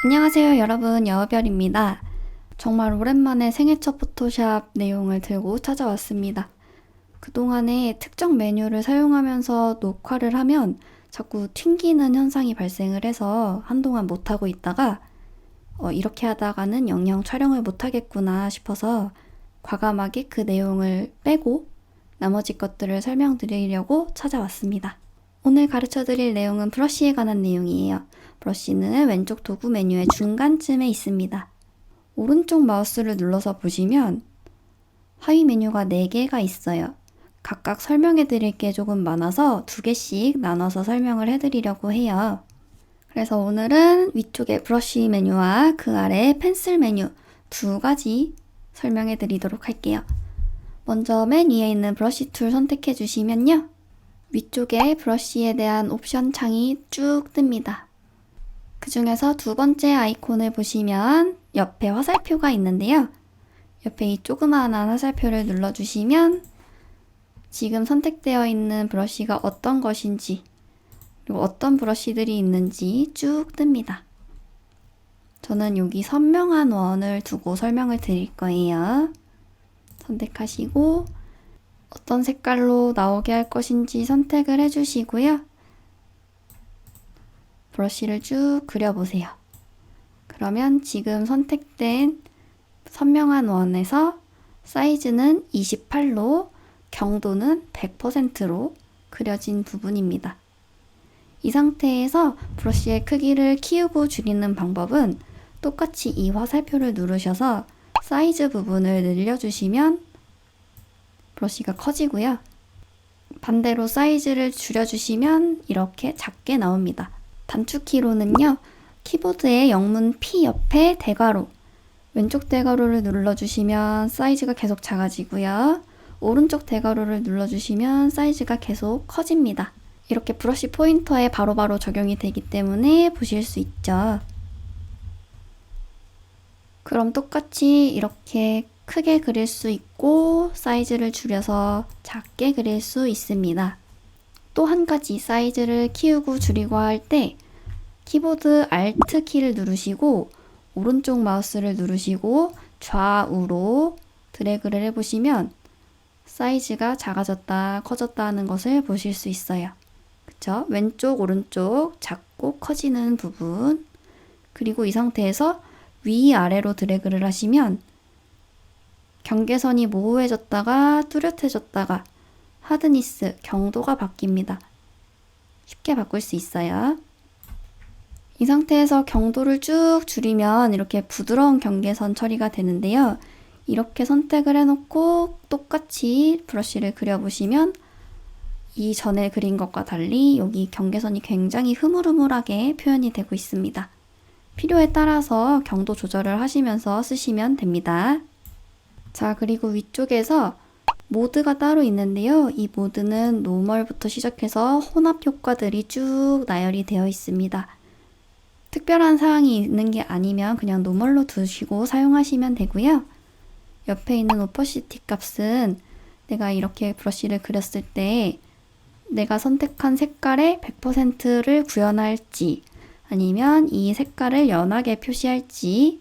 안녕하세요 여러분, 여우별입니다. 정말 오랜만에 생애 첫 포토샵 내용을 들고 찾아왔습니다. 그동안에 특정 메뉴를 사용하면서 녹화를 하면 자꾸 튕기는 현상이 발생을 해서 한동안 못하고 있다가 이렇게 하다가는 영영 촬영을 못하겠구나 싶어서 과감하게 그 내용을 빼고 나머지 것들을 설명드리려고 찾아왔습니다. 오늘 가르쳐드릴 내용은 브러쉬에 관한 내용이에요. 브러쉬는 왼쪽 도구 메뉴의 중간쯤에 있습니다. 오른쪽 마우스를 눌러서 보시면 하위 메뉴가 4개가 있어요. 각각 설명해 드릴 게 조금 많아서 2개씩 나눠서 설명을 해드리려고 해요. 그래서 오늘은 위쪽에 브러쉬 메뉴와 그 아래 펜슬 메뉴 2가지 설명해 드리도록 할게요. 먼저 맨 위에 있는 브러쉬 툴 선택해 주시면요. 위쪽에 브러쉬에 대한 옵션 창이 쭉 뜹니다. 그 중에서 두 번째 아이콘을 보시면 옆에 화살표가 있는데요. 옆에 이 조그마한 화살표를 눌러주시면 지금 선택되어 있는 브러쉬가 어떤 것인지 그리고 어떤 브러쉬들이 있는지 쭉 뜹니다. 저는 여기 선명한 원을 두고 설명을 드릴 거예요. 선택하시고 어떤 색깔로 나오게 할 것인지 선택을 해주시고요. 브러쉬를 쭉 그려보세요. 그러면 지금 선택된 선명한 원에서 사이즈는 28로 경도는 100%로 그려진 부분입니다. 이 상태에서 브러쉬의 크기를 키우고 줄이는 방법은 똑같이 이 화살표를 누르셔서 사이즈 부분을 늘려주시면 브러쉬가 커지고요. 반대로 사이즈를 줄여주시면 이렇게 작게 나옵니다. 단축키로는요. 키보드의 영문 P 옆에 대괄호 왼쪽 대괄호를 눌러주시면 사이즈가 계속 작아지고요. 오른쪽 대괄호를 눌러주시면 사이즈가 계속 커집니다. 이렇게 브러쉬 포인터에 바로바로 적용이 되기 때문에 보실 수 있죠. 그럼 똑같이 이렇게 크게 그릴 수 있고 사이즈를 줄여서 작게 그릴 수 있습니다. 또 한 가지 사이즈를 키우고 줄이고 할 때 키보드 Alt 키를 누르시고 오른쪽 마우스를 누르시고 좌우로 드래그를 해보시면 사이즈가 작아졌다 커졌다 하는 것을 보실 수 있어요. 그쵸? 왼쪽 오른쪽 작고 커지는 부분 그리고 이 상태에서 위아래로 드래그를 하시면 경계선이 모호해졌다가 뚜렷해졌다가 하드니스, 경도가 바뀝니다. 쉽게 바꿀 수 있어요. 이 상태에서 경도를 쭉 줄이면 이렇게 부드러운 경계선 처리가 되는데요. 이렇게 선택을 해놓고 똑같이 브러쉬를 그려보시면 이전에 그린 것과 달리 여기 경계선이 굉장히 흐물흐물하게 표현이 되고 있습니다. 필요에 따라서 경도 조절을 하시면서 쓰시면 됩니다. 자, 그리고 위쪽에서 모드가 따로 있는데요. 이 모드는 노멀부터 시작해서 혼합 효과들이 쭉 나열이 되어 있습니다. 특별한 사항이 있는 게 아니면 그냥 노멀로 두시고 사용하시면 되고요. 옆에 있는 오퍼시티 값은 내가 이렇게 브러쉬를 그렸을 때 내가 선택한 색깔의 100%를 구현할지 아니면 이 색깔을 연하게 표시할지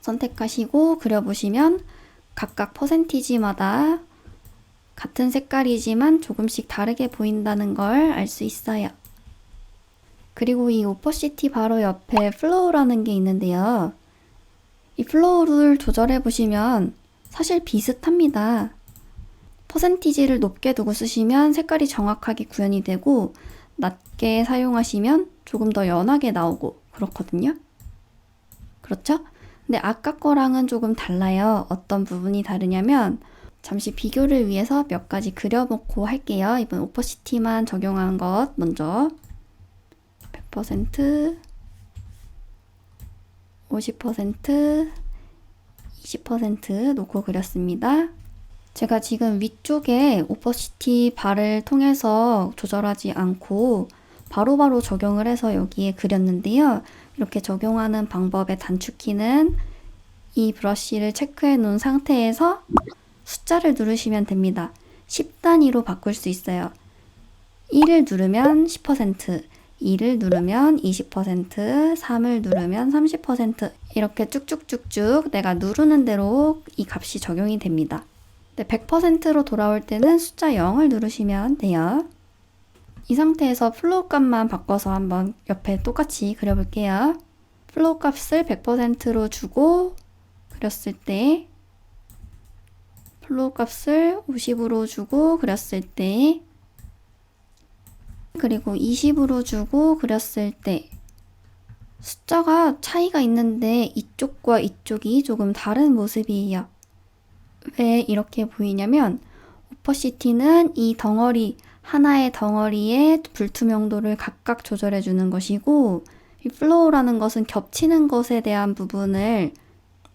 선택하시고 그려보시면 각각 퍼센티지마다 같은 색깔이지만 조금씩 다르게 보인다는 걸 알 수 있어요. 그리고 이 오퍼시티 바로 옆에 플로우라는 게 있는데요. 이 플로우를 조절해 보시면 사실 비슷합니다. 퍼센티지를 높게 두고 쓰시면 색깔이 정확하게 구현이 되고 낮게 사용하시면 조금 더 연하게 나오고 그렇거든요. 그렇죠? 근데 아까 거랑은 조금 달라요. 어떤 부분이 다르냐면 잠시 비교를 위해서 몇 가지 그려놓고 할게요. 이번 오퍼시티만 적용한 것 먼저 100%, 50%, 20% 놓고 그렸습니다. 제가 지금 위쪽에 오퍼시티 바를 통해서 조절하지 않고 바로바로 적용을 해서 여기에 그렸는데요. 이렇게 적용하는 방법의 단축키는 이 브러쉬를 체크해 놓은 상태에서 숫자를 누르시면 됩니다. 10단위로 바꿀 수 있어요. 1을 누르면 10%, 2를 누르면 20%, 3을 누르면 30% 이렇게 쭉쭉쭉쭉 내가 누르는 대로 이 값이 적용이 됩니다. 100%로 돌아올 때는 숫자 0을 누르시면 돼요. 이 상태에서 플로우 값만 바꿔서 한번 옆에 똑같이 그려볼게요. 플로우 값을 100%로 주고 그렸을 때, 플로우 값을 50으로 주고 그렸을 때, 그리고 20으로 주고 그렸을 때 숫자가 차이가 있는데 이쪽과 이쪽이 조금 다른 모습이에요. 왜 이렇게 보이냐면 오퍼시티는 이 덩어리, 하나의 덩어리의 불투명도를 각각 조절해 주는 것이고, 이 플로우라는 것은 겹치는 것에 대한 부분을,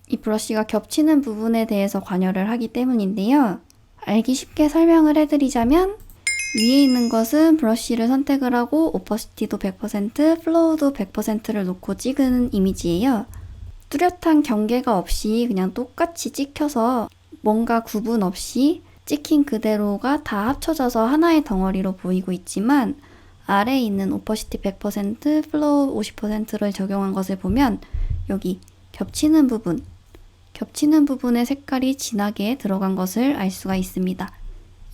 이 브러쉬가 겹치는 부분에 대해서 관여를 하기 때문인데요. 알기 쉽게 설명을 해드리자면 위에 있는 것은 브러쉬를 선택을 하고 오퍼시티도 100%, 플로우도 100%를 놓고 찍은 이미지예요. 뚜렷한 경계가 없이 그냥 똑같이 찍혀서 뭔가 구분 없이 찍힌 그대로가 다 합쳐져서 하나의 덩어리로 보이고 있지만, 아래에 있는 오퍼시티 100%, 플로우 50%를 적용한 것을 보면 여기 겹치는 부분의 색깔이 진하게 들어간 것을 알 수가 있습니다.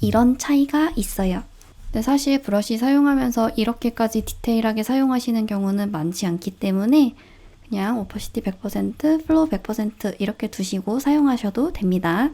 이런 차이가 있어요. 근데 사실 브러쉬 사용하면서 이렇게까지 디테일하게 사용하시는 경우는 많지 않기 때문에 그냥 오퍼시티 100%, 플로우 100% 이렇게 두시고 사용하셔도 됩니다.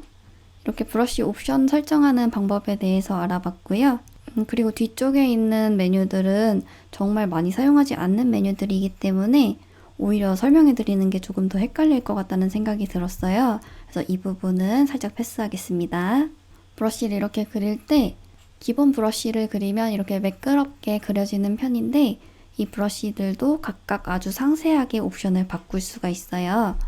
이렇게 브러쉬 옵션 설정하는 방법에 대해서 알아봤고요. 그리고 뒤쪽에 있는 메뉴들은 정말 많이 사용하지 않는 메뉴들이기 때문에 오히려 설명해 드리는 게 조금 더 헷갈릴 것 같다는 생각이 들었어요. 그래서 이 부분은 살짝 패스하겠습니다. 브러쉬를 이렇게 그릴 때 기본 브러쉬를 그리면 이렇게 매끄럽게 그려지는 편인데, 이 브러쉬들도 각각 아주 상세하게 옵션을 바꿀 수가 있어요.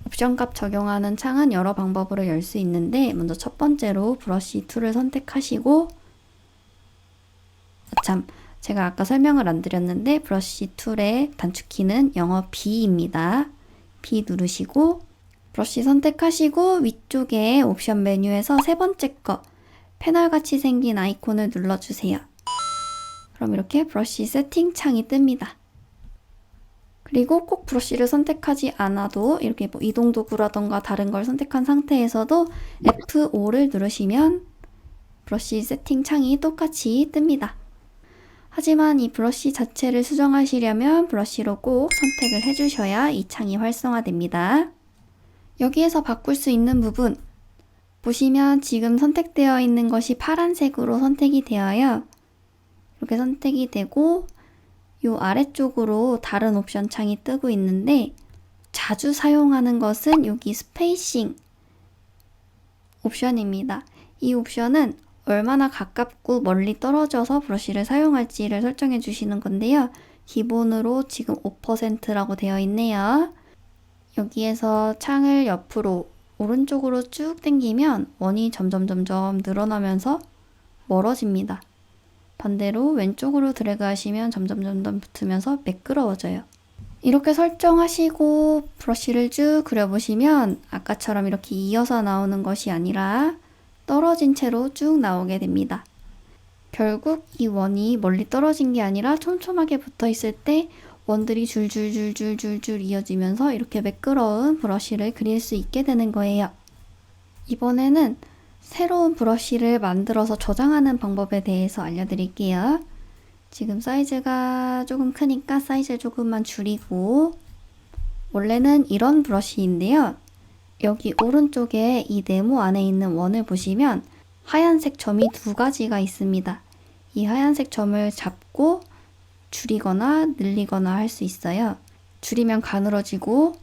옵션 값 적용하는 창은 여러 방법으로 열 수 있는데, 먼저 첫 번째로 브러쉬 툴을 선택하시고, 제가 아까 설명을 안 드렸는데 브러쉬 툴의 단축키는 영어 B입니다. B 누르시고 브러쉬 선택하시고 위쪽에 옵션 메뉴에서 세 번째 거 패널같이 생긴 아이콘을 눌러주세요. 그럼 이렇게 브러쉬 세팅 창이 뜹니다. 그리고 꼭 브러쉬를 선택하지 않아도 이렇게 뭐 이동 도구라던가 다른 걸 선택한 상태에서도 F5를 누르시면 브러쉬 세팅 창이 똑같이 뜹니다. 하지만 이 브러쉬 자체를 수정하시려면 브러쉬로 꼭 선택을 해주셔야 이 창이 활성화됩니다. 여기에서 바꿀 수 있는 부분 보시면 지금 선택되어 있는 것이 파란색으로 선택이 되어요. 이렇게 선택이 되고 이 아래쪽으로 다른 옵션 창이 뜨고 있는데, 자주 사용하는 것은 여기 스페이싱 옵션입니다. 이 옵션은 얼마나 가깝고 멀리 떨어져서 브러쉬를 사용할지를 설정해 주시는 건데요. 기본으로 지금 5%라고 되어 있네요. 여기에서 창을 옆으로 오른쪽으로 쭉 당기면 원이 점점 늘어나면서 멀어집니다. 반대로 왼쪽으로 드래그 하시면 점점 붙으면서 매끄러워져요. 이렇게 설정하시고 브러쉬를 쭉 그려보시면 아까처럼 이렇게 이어서 나오는 것이 아니라 떨어진 채로 쭉 나오게 됩니다. 결국 이 원이 멀리 떨어진 게 아니라 촘촘하게 붙어 있을 때 원들이 줄줄줄줄줄줄 이어지면서 이렇게 매끄러운 브러쉬를 그릴 수 있게 되는 거예요. 이번에는 새로운 브러쉬를 만들어서 저장하는 방법에 대해서 알려드릴게요. 지금 사이즈가 조금 크니까 사이즈를 조금만 줄이고, 원래는 이런 브러쉬인데요. 여기 오른쪽에 이 네모 안에 있는 원을 보시면 하얀색 점이 두 가지가 있습니다. 이 하얀색 점을 잡고 줄이거나 늘리거나 할 수 있어요. 줄이면 가늘어지고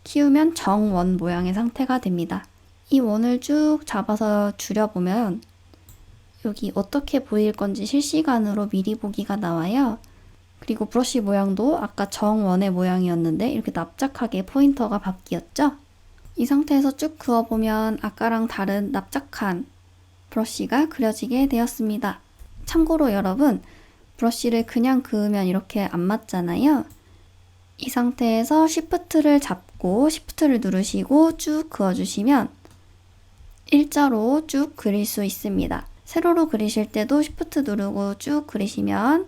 키우면 정원 모양의 상태가 됩니다. 이 원을 쭉 잡아서 줄여보면 여기 어떻게 보일 건지 실시간으로 미리 보기가 나와요. 그리고 브러쉬 모양도 아까 정원의 모양이었는데 이렇게 납작하게 포인터가 바뀌었죠? 이 상태에서 쭉 그어보면 아까랑 다른 납작한 브러쉬가 그려지게 되었습니다. 참고로 여러분, 브러쉬를 그냥 그으면 이렇게 안 맞잖아요. 이 상태에서 Shift를 잡고 Shift를 누르시고 쭉 그어주시면 일자로 쭉 그릴 수 있습니다. 세로로 그리실 때도 Shift 누르고 쭉 그리시면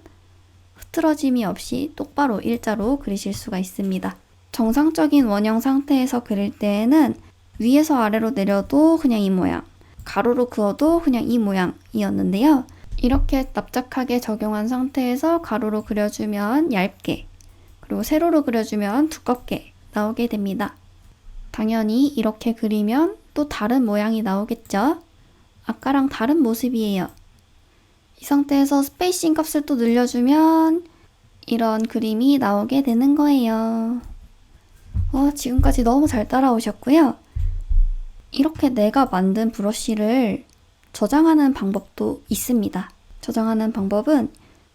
흐트러짐이 없이 똑바로 일자로 그리실 수가 있습니다. 정상적인 원형 상태에서 그릴 때에는 위에서 아래로 내려도 그냥 이 모양, 가로로 그어도 그냥 이 모양이었는데요. 이렇게 납작하게 적용한 상태에서 가로로 그려주면 얇게, 그리고 세로로 그려주면 두껍게 나오게 됩니다. 당연히 이렇게 그리면 또 다른 모양이 나오겠죠? 아까랑 다른 모습이에요. 이 상태에서 스페이싱 값을 또 늘려주면 이런 그림이 나오게 되는 거예요. 지금까지 너무 잘 따라오셨고요. 이렇게 내가 만든 브러쉬를 저장하는 방법도 있습니다. 저장하는 방법은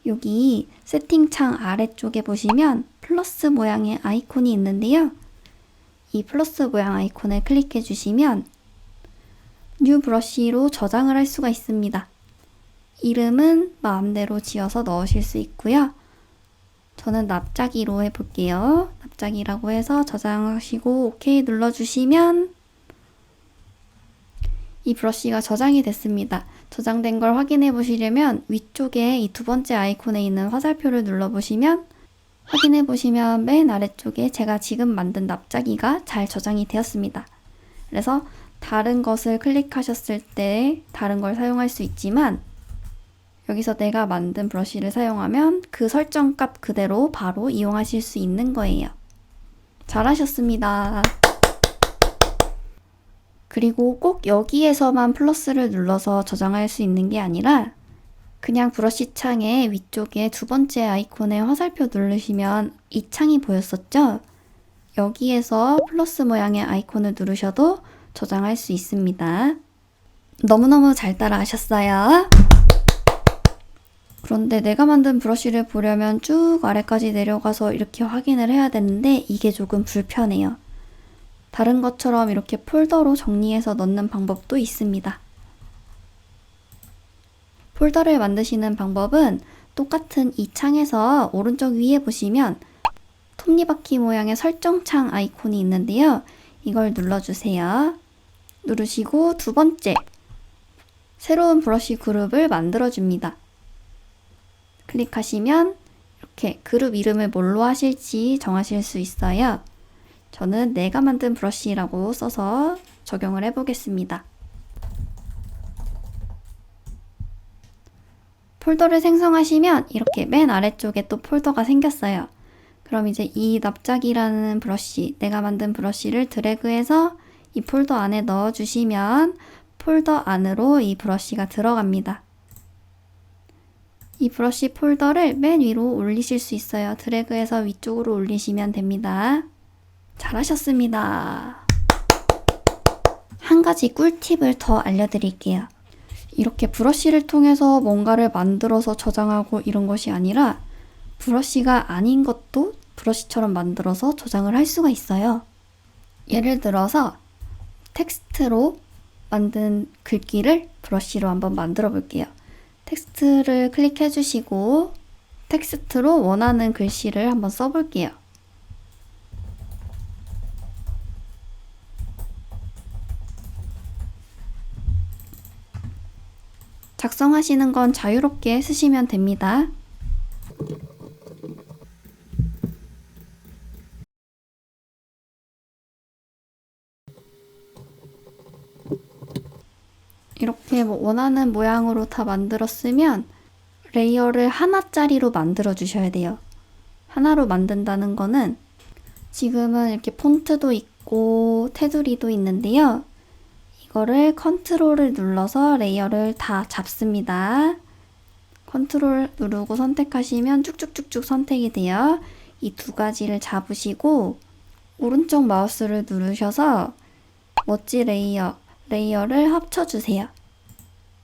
여기 세팅창 아래쪽에 보시면 플러스 모양의 아이콘이 있는데요. 이 플러스 모양 아이콘을 클릭해 주시면 뉴 브러쉬로 저장을 할 수가 있습니다. 이름은 마음대로 지어서 넣으실 수 있고요. 저는 납작이로 해볼게요. 납작이라고 해서 저장하시고 OK 눌러주시면 이 브러쉬가 저장이 됐습니다. 저장된 걸 확인해 보시려면 위쪽에 이 두 번째 아이콘에 있는 화살표를 눌러보시면 확인해 보시면 맨 아래쪽에 제가 지금 만든 납작이가 잘 저장이 되었습니다. 그래서 다른 것을 클릭하셨을 때 다른 걸 사용할 수 있지만 여기서 내가 만든 브러쉬를 사용하면 그 설정값 그대로 바로 이용하실 수 있는 거예요. 잘하셨습니다. 그리고 꼭 여기에서만 플러스를 눌러서 저장할 수 있는 게 아니라 그냥 브러쉬 창의 위쪽에 두 번째 아이콘에 화살표 누르시면 이 창이 보였었죠? 여기에서 플러스 모양의 아이콘을 누르셔도 저장할 수 있습니다. 너무너무 잘 따라 하셨어요. 그런데 내가 만든 브러쉬를 보려면 쭉 아래까지 내려가서 이렇게 확인을 해야 되는데 이게 조금 불편해요. 다른 것처럼 이렇게 폴더로 정리해서 넣는 방법도 있습니다. 폴더를 만드시는 방법은 똑같은 이 창에서 오른쪽 위에 보시면 톱니바퀴 모양의 설정창 아이콘이 있는데요. 이걸 눌러주세요. 누르시고 두 번째, 새로운 브러쉬 그룹을 만들어줍니다. 클릭하시면 이렇게 그룹 이름을 뭘로 하실지 정하실 수 있어요. 저는 내가 만든 브러쉬라고 써서 적용을 해보겠습니다. 폴더를 생성하시면 이렇게 맨 아래쪽에 또 폴더가 생겼어요. 그럼 이제 이 납작이라는 브러쉬, 내가 만든 브러쉬를 드래그해서 이 폴더 안에 넣어주시면 폴더 안으로 이 브러쉬가 들어갑니다. 이 브러쉬 폴더를 맨 위로 올리실 수 있어요. 드래그해서 위쪽으로 올리시면 됩니다. 잘하셨습니다. 한 가지 꿀팁을 더 알려드릴게요. 이렇게 브러쉬를 통해서 뭔가를 만들어서 저장하고 이런 것이 아니라 브러쉬가 아닌 것도 브러쉬처럼 만들어서 저장을 할 수가 있어요. 예를 들어서 텍스트로 만든 글귀를 브러쉬로 한번 만들어 볼게요. 텍스트를 클릭해 주시고 텍스트로 원하는 글씨를 한번 써볼게요. 작성하시는 건 자유롭게 쓰시면 됩니다. 이렇게 원하는 모양으로 다 만들었으면 레이어를 하나짜리로 만들어 주셔야 돼요. 하나로 만든다는 거는 지금은 이렇게 폰트도 있고 테두리도 있는데요. 이거를 컨트롤을 눌러서 레이어를 다 잡습니다. 컨트롤 누르고 선택하시면 쭉쭉쭉쭉 선택이 돼요. 이 두 가지를 잡으시고 오른쪽 마우스를 누르셔서 멋지 레이어를 합쳐주세요.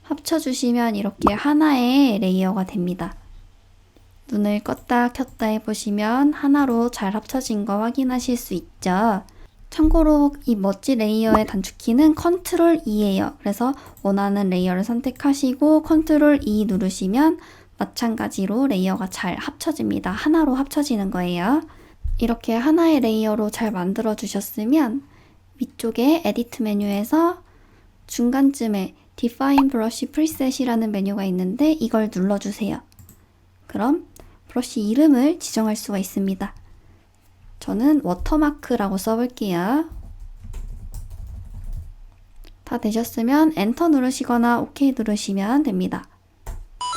합쳐주시면 이렇게 하나의 레이어가 됩니다. 눈을 껐다 켰다 해보시면 하나로 잘 합쳐진 거 확인하실 수 있죠. 참고로 이 멋지 레이어의 단축키는 컨트롤 E예요. 그래서 원하는 레이어를 선택하시고 컨트롤 E 누르시면 마찬가지로 레이어가 잘 합쳐집니다. 하나로 합쳐지는 거예요. 이렇게 하나의 레이어로 잘 만들어 주셨으면 위쪽에 에디트 메뉴에서 중간쯤에 Define Brush Preset이라는 메뉴가 있는데 이걸 눌러주세요. 그럼 브러쉬 이름을 지정할 수가 있습니다. 저는 워터마크라고 써볼게요. 다 되셨으면 엔터 누르시거나 OK 누르시면 됩니다.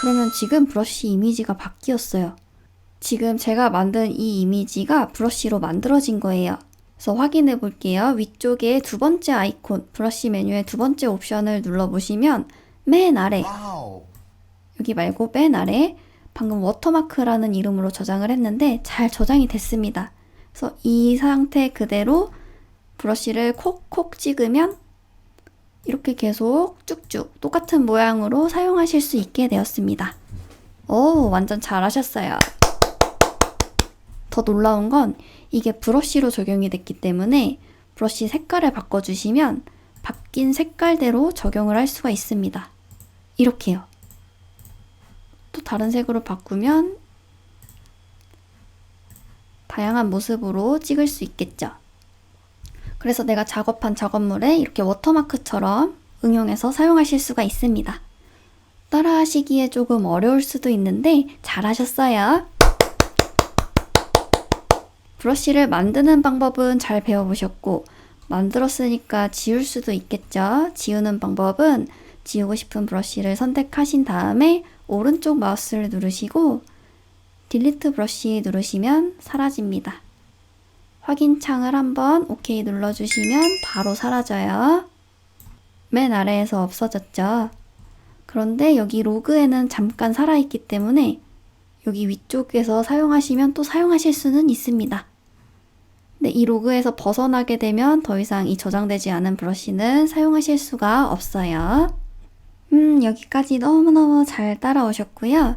그러면 지금 브러쉬 이미지가 바뀌었어요. 지금 제가 만든 이 이미지가 브러쉬로 만들어진 거예요. 그래서 확인해 볼게요. 위쪽에 두 번째 아이콘, 브러쉬 메뉴의 두 번째 옵션을 눌러보시면 맨 아래, 여기 말고 맨 아래 방금 워터마크라는 이름으로 저장을 했는데 잘 저장이 됐습니다. 그래서 이 상태 그대로 브러쉬를 콕콕 찍으면 이렇게 계속 쭉쭉 똑같은 모양으로 사용하실 수 있게 되었습니다. 오, 완전 잘하셨어요. 더 놀라운 건 이게 브러쉬로 적용이 됐기 때문에 브러쉬 색깔을 바꿔주시면 바뀐 색깔대로 적용을 할 수가 있습니다. 이렇게요. 또 다른 색으로 바꾸면 다양한 모습으로 찍을 수 있겠죠. 그래서 내가 작업한 작업물에 이렇게 워터마크처럼 응용해서 사용하실 수가 있습니다. 따라하시기에 조금 어려울 수도 있는데 잘하셨어요. 브러쉬를 만드는 방법은 잘 배워보셨고 만들었으니까 지울 수도 있겠죠. 지우는 방법은 지우고 싶은 브러쉬를 선택하신 다음에 오른쪽 마우스를 누르시고 딜리트 브러쉬 누르시면 사라집니다. 확인 창을 한번 OK 눌러주시면 바로 사라져요. 맨 아래에서 없어졌죠. 그런데 여기 로그에는 잠깐 살아있기 때문에 여기 위쪽에서 사용하시면 또 사용하실 수는 있습니다. 근데 이 로그에서 벗어나게 되면 더 이상 이 저장되지 않은 브러쉬는 사용하실 수가 없어요. 여기까지 너무너무 잘 따라오셨고요.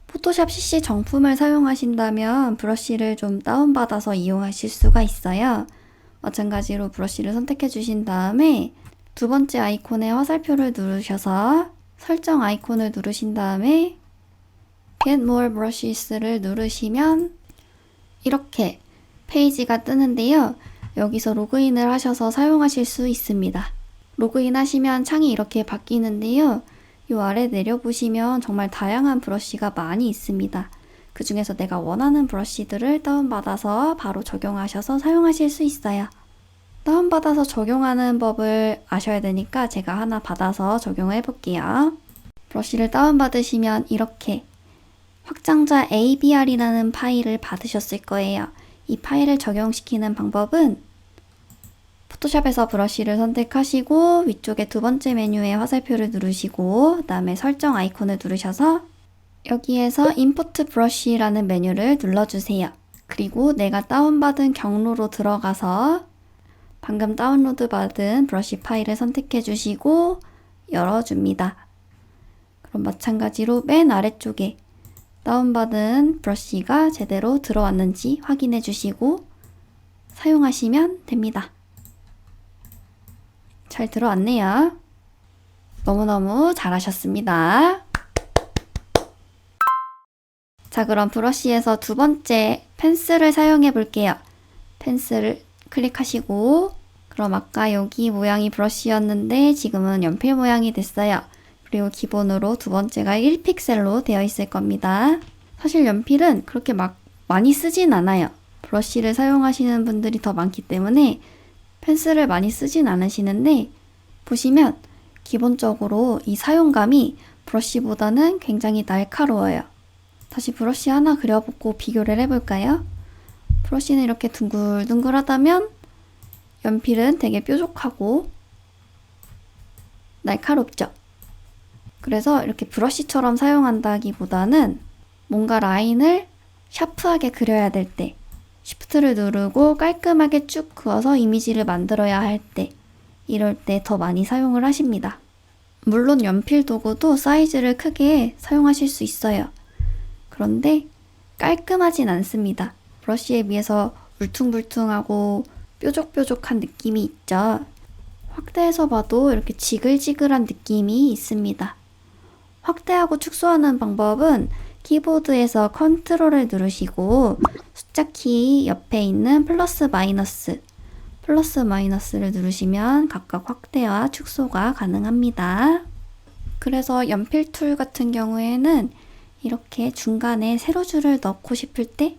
포토샵 CC 정품을 사용하신다면 브러쉬를 좀 다운받아서 이용하실 수가 있어요. 마찬가지로 브러쉬를 선택해 주신 다음에 두 번째 아이콘의 화살표를 누르셔서 설정 아이콘을 누르신 다음에 Get More Brushes를 누르시면 이렇게 페이지가 뜨는데요. 여기서 로그인을 하셔서 사용하실 수 있습니다. 로그인 하시면 창이 이렇게 바뀌는데요. 이 아래 내려보시면 정말 다양한 브러쉬가 많이 있습니다. 그 중에서 내가 원하는 브러쉬들을 다운받아서 바로 적용하셔서 사용하실 수 있어요. 다운받아서 적용하는 법을 아셔야 되니까 제가 하나 받아서 적용을 해볼게요. 브러쉬를 다운받으시면 이렇게 확장자 ABR이라는 파일을 받으셨을 거예요. 이 파일을 적용시키는 방법은 포토샵에서 브러쉬를 선택하시고 위쪽에 두 번째 메뉴에 화살표를 누르시고 그 다음에 설정 아이콘을 누르셔서 여기에서 Import Brush라는 메뉴를 눌러주세요. 그리고 내가 다운받은 경로로 들어가서 방금 다운로드 받은 브러쉬 파일을 선택해 주시고 열어줍니다. 그럼 마찬가지로 맨 아래쪽에 다운받은 브러쉬가 제대로 들어왔는지 확인해 주시고 사용하시면 됩니다. 잘 들어왔네요. 너무너무 잘하셨습니다. 자, 그럼 브러쉬에서 두 번째 펜슬을 사용해 볼게요. 펜슬을 클릭하시고 그럼 아까 여기 모양이 브러쉬였는데 지금은 연필 모양이 됐어요. 그리고 기본으로 두 번째가 1픽셀로 되어 있을 겁니다. 사실 연필은 그렇게 막 많이 쓰진 않아요. 브러쉬를 사용하시는 분들이 더 많기 때문에 펜슬을 많이 쓰진 않으시는데 보시면 기본적으로 이 사용감이 브러쉬보다는 굉장히 날카로워요. 다시 브러쉬 하나 그려보고 비교를 해볼까요? 브러쉬는 이렇게 둥글둥글하다면 연필은 되게 뾰족하고 날카롭죠? 그래서 이렇게 브러쉬처럼 사용한다기보다는 뭔가 라인을 샤프하게 그려야 될 때 Shift를 누르고 깔끔하게 쭉 그어서 이미지를 만들어야 할 때 이럴 때 더 많이 사용을 하십니다. 물론 연필 도구도 사이즈를 크게 사용하실 수 있어요. 그런데 깔끔하진 않습니다. 브러쉬에 비해서 울퉁불퉁하고 뾰족뾰족한 느낌이 있죠. 확대해서 봐도 이렇게 지글지글한 느낌이 있습니다. 확대하고 축소하는 방법은 키보드에서 컨트롤을 누르시고 숫자 키 옆에 있는 플러스 마이너스를 누르시면 각각 확대와 축소가 가능합니다. 그래서 연필 툴 같은 경우에는 이렇게 중간에 세로줄을 넣고 싶을 때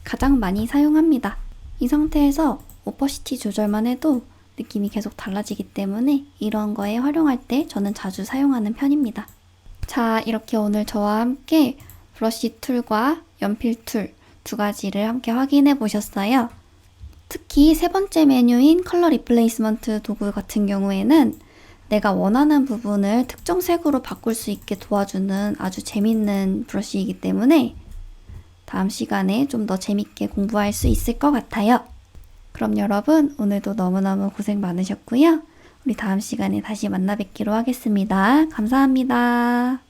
가장 많이 사용합니다. 이 상태에서 오퍼시티 조절만 해도 느낌이 계속 달라지기 때문에 이런 거에 활용할 때 저는 자주 사용하는 편입니다. 자, 이렇게 오늘 저와 함께 브러쉬 툴과 연필 툴 두 가지를 함께 확인해 보셨어요. 특히 세 번째 메뉴인 컬러 리플레이스먼트 도구 같은 경우에는 내가 원하는 부분을 특정 색으로 바꿀 수 있게 도와주는 아주 재밌는 브러쉬이기 때문에 다음 시간에 좀 더 재밌게 공부할 수 있을 것 같아요. 그럼 여러분, 오늘도 너무너무 고생 많으셨고요. 우리 다음 시간에 다시 만나 뵙기로 하겠습니다. 감사합니다.